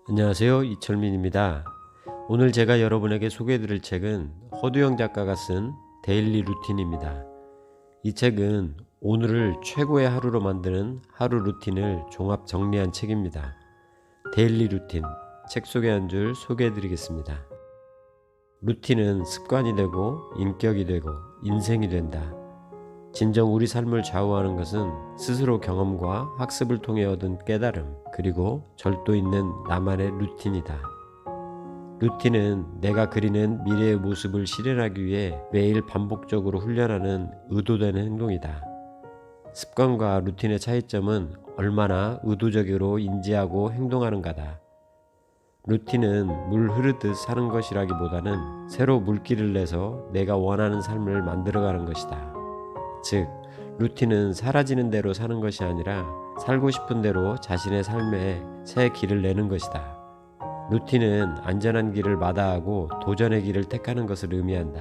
안녕하세요, 이철민입니다. 오늘 제가 여러분에게 소개해드릴 책은 허두영 작가가 쓴 데일리 루틴입니다. 이 책은 오늘을 최고의 하루로 만드는 하루 루틴을 종합 정리한 책입니다. 데일리 루틴, 책 소개 한 줄 소개해드리겠습니다. 루틴은 습관이 되고 인격이 되고 인생이 된다. 진정 우리 삶을 좌우하는 것은 스스로 경험과 학습을 통해 얻은 깨달음, 그리고 절도 있는 나만의 루틴이다. 루틴은 내가 그리는 미래의 모습을 실현하기 위해 매일 반복적으로 훈련하는 의도되는 행동이다. 습관과 루틴의 차이점은 얼마나 의도적으로 인지하고 행동하는가다. 루틴은 물 흐르듯 사는 것이라기보다는 새로 물길을 내서 내가 원하는 삶을 만들어가는 것이다. 즉, 루틴은 사라지는 대로 사는 것이 아니라 살고 싶은 대로 자신의 삶에 새 길을 내는 것이다. 루틴은 안전한 길을 마다하고 도전의 길을 택하는 것을 의미한다.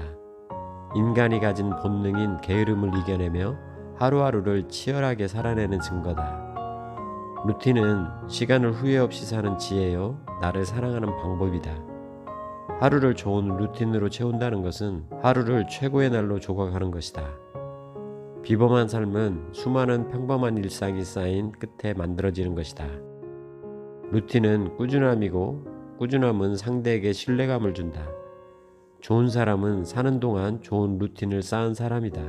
인간이 가진 본능인 게으름을 이겨내며 하루하루를 치열하게 살아내는 증거다. 루틴은 시간을 후회 없이 사는 지혜요, 나를 사랑하는 방법이다. 하루를 좋은 루틴으로 채운다는 것은 하루를 최고의 날로 조각하는 것이다. 비범한 삶은 수많은 평범한 일상이 쌓인 끝에 만들어지는 것이다. 루틴은 꾸준함이고 꾸준함은 상대에게 신뢰감을 준다. 좋은 사람은 사는 동안 좋은 루틴을 쌓은 사람이다.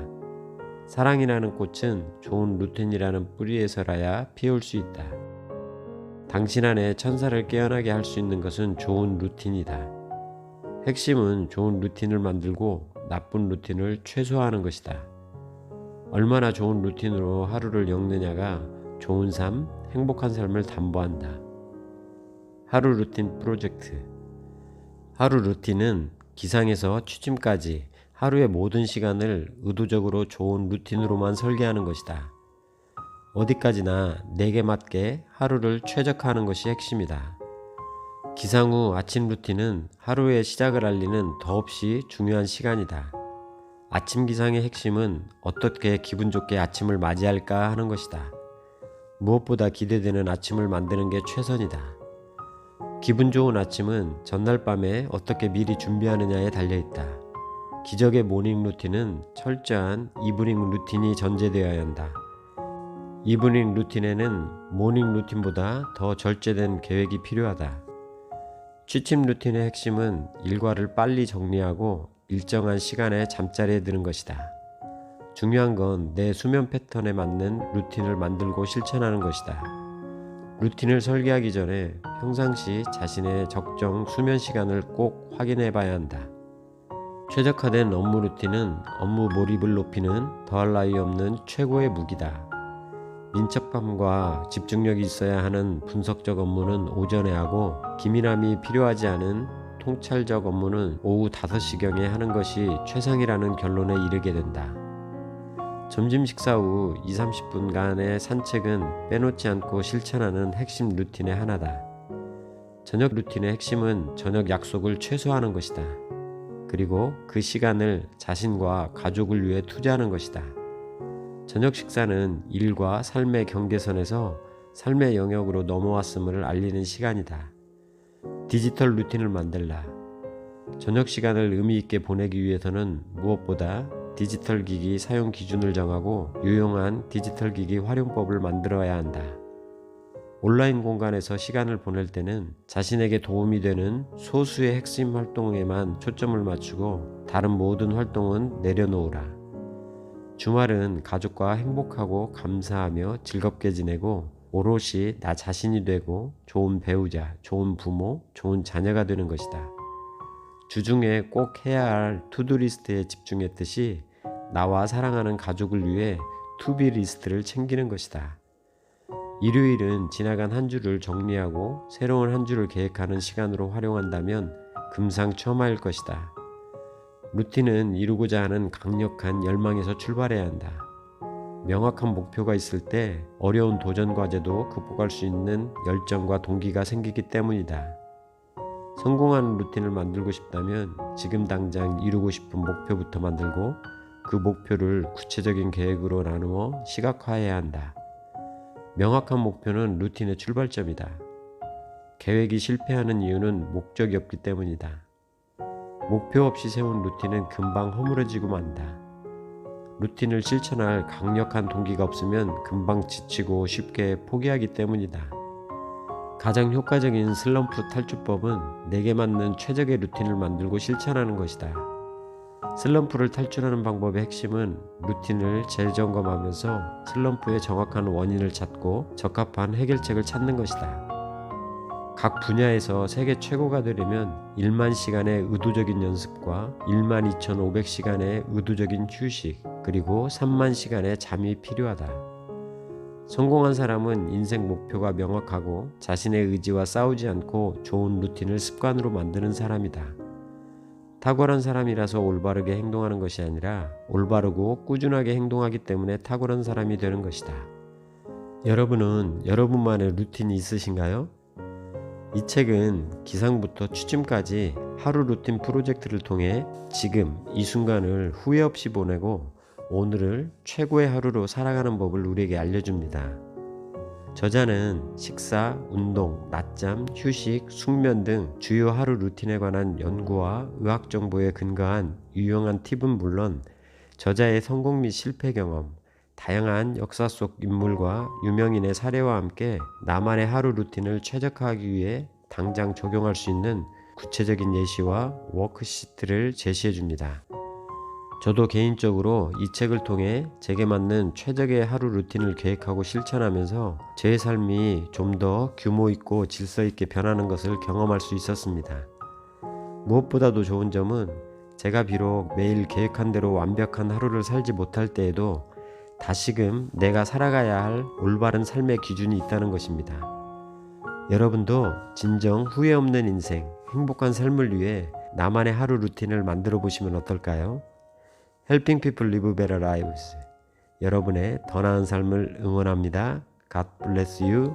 사랑이라는 꽃은 좋은 루틴이라는 뿌리에서라야 피울 수 있다. 당신 안에 천사를 깨어나게 할 수 있는 것은 좋은 루틴이다. 핵심은 좋은 루틴을 만들고 나쁜 루틴을 최소화하는 것이다. 얼마나 좋은 루틴으로 하루를 엮느냐가 좋은 삶, 행복한 삶을 담보한다. 하루 루틴 프로젝트. 하루 루틴은 기상에서 취침까지 하루의 모든 시간을 의도적으로 좋은 루틴으로만 설계하는 것이다. 어디까지나 내게 맞게 하루를 최적화하는 것이 핵심이다. 기상 후 아침 루틴은 하루의 시작을 알리는 더없이 중요한 시간이다. 아침 기상의 핵심은 어떻게 기분 좋게 아침을 맞이할까 하는 것이다. 무엇보다 기대되는 아침을 만드는 게 최선이다. 기분 좋은 아침은 전날 밤에 어떻게 미리 준비하느냐에 달려있다. 기적의 모닝 루틴은 철저한 이브닝 루틴이 전제되어야 한다. 이브닝 루틴에는 모닝 루틴보다 더 절제된 계획이 필요하다. 취침 루틴의 핵심은 일과를 빨리 정리하고 일정한 시간에 잠자리에 드는 것이다. 중요한 건 내 수면 패턴에 맞는 루틴을 만들고 실천하는 것이다. 루틴을 설계하기 전에 평상시 자신의 적정 수면 시간을 꼭 확인해 봐야 한다. 최적화된 업무 루틴은 업무 몰입을 높이는 더할 나위 없는 최고의 무기다. 민첩함과 집중력이 있어야 하는 분석적 업무는 오전에 하고, 기민함이 필요하지 않은 통찰적 업무는 오후 5시경에 하는 것이 최상이라는 결론에 이르게 된다. 점심 식사 후 20-30분간의 산책은 빼놓지 않고 실천하는 핵심 루틴의 하나다. 저녁 루틴의 핵심은 저녁 약속을 최소화하는 것이다. 그리고 그 시간을 자신과 가족을 위해 투자하는 것이다. 저녁 식사는 일과 삶의 경계선에서 삶의 영역으로 넘어왔음을 알리는 시간이다. 디지털 루틴을 만들라. 저녁 시간을 의미 있게 보내기 위해서는 무엇보다 디지털 기기 사용 기준을 정하고 유용한 디지털 기기 활용법을 만들어야 한다. 온라인 공간에서 시간을 보낼 때는 자신에게 도움이 되는 소수의 핵심 활동에만 초점을 맞추고 다른 모든 활동은 내려놓으라. 주말은 가족과 행복하고 감사하며 즐겁게 지내고 오롯이 나 자신이 되고 좋은 배우자, 좋은 부모, 좋은 자녀가 되는 것이다. 주중에 꼭 해야 할 투두 리스트에 집중했듯이 나와 사랑하는 가족을 위해 투비 리스트를 챙기는 것이다. 일요일은 지나간 한 주를 정리하고 새로운 한 주를 계획하는 시간으로 활용한다면 금상첨화일 것이다. 루틴은 이루고자 하는 강력한 열망에서 출발해야 한다. 명확한 목표가 있을 때 어려운 도전 과제도 극복할 수 있는 열정과 동기가 생기기 때문이다. 성공하는 루틴을 만들고 싶다면 지금 당장 이루고 싶은 목표부터 만들고 그 목표를 구체적인 계획으로 나누어 시각화해야 한다. 명확한 목표는 루틴의 출발점이다. 계획이 실패하는 이유는 목적이 없기 때문이다. 목표 없이 세운 루틴은 금방 허물어지고 만다. 루틴을 실천할 강력한 동기가 없으면 금방 지치고 쉽게 포기하기 때문이다. 가장 효과적인 슬럼프 탈출법은 내게 맞는 최적의 루틴을 만들고 실천하는 것이다. 슬럼프를 탈출하는 방법의 핵심은 루틴을 재점검하면서 슬럼프의 정확한 원인을 찾고 적합한 해결책을 찾는 것이다. 각 분야에서 세계 최고가 되려면 1만 시간의 의도적인 연습과 12,500시간의 의도적인 휴식, 그리고 3만 시간의 잠이 필요하다. 성공한 사람은 인생 목표가 명확하고 자신의 의지와 싸우지 않고 좋은 루틴을 습관으로 만드는 사람이다. 탁월한 사람이라서 올바르게 행동하는 것이 아니라 올바르고 꾸준하게 행동하기 때문에 탁월한 사람이 되는 것이다. 여러분은 여러분만의 루틴이 있으신가요? 이 책은 기상부터 취침까지 하루 루틴 프로젝트를 통해 지금 이 순간을 후회 없이 보내고 오늘을 최고의 하루로 살아가는 법을 우리에게 알려줍니다. 저자는 식사, 운동, 낮잠, 휴식, 숙면 등 주요 하루 루틴에 관한 연구와 의학 정보에 근거한 유용한 팁은 물론 저자의 성공 및 실패 경험, 다양한 역사 속 인물과 유명인의 사례와 함께 나만의 하루 루틴을 최적화하기 위해 당장 적용할 수 있는 구체적인 예시와 워크시트를 제시해 줍니다. 저도 개인적으로 이 책을 통해 제게 맞는 최적의 하루 루틴을 계획하고 실천하면서 제 삶이 좀 더 규모 있고 질서 있게 변하는 것을 경험할 수 있었습니다. 무엇보다도 좋은 점은 제가 비록 매일 계획한 대로 완벽한 하루를 살지 못할 때에도 다시금 내가 살아가야 할 올바른 삶의 기준이 있다는 것입니다. 여러분도 진정 후회 없는 인생, 행복한 삶을 위해 나만의 하루 루틴을 만들어 보시면 어떨까요? Helping people live better lives. 여러분의 더 나은 삶을 응원합니다. God bless you.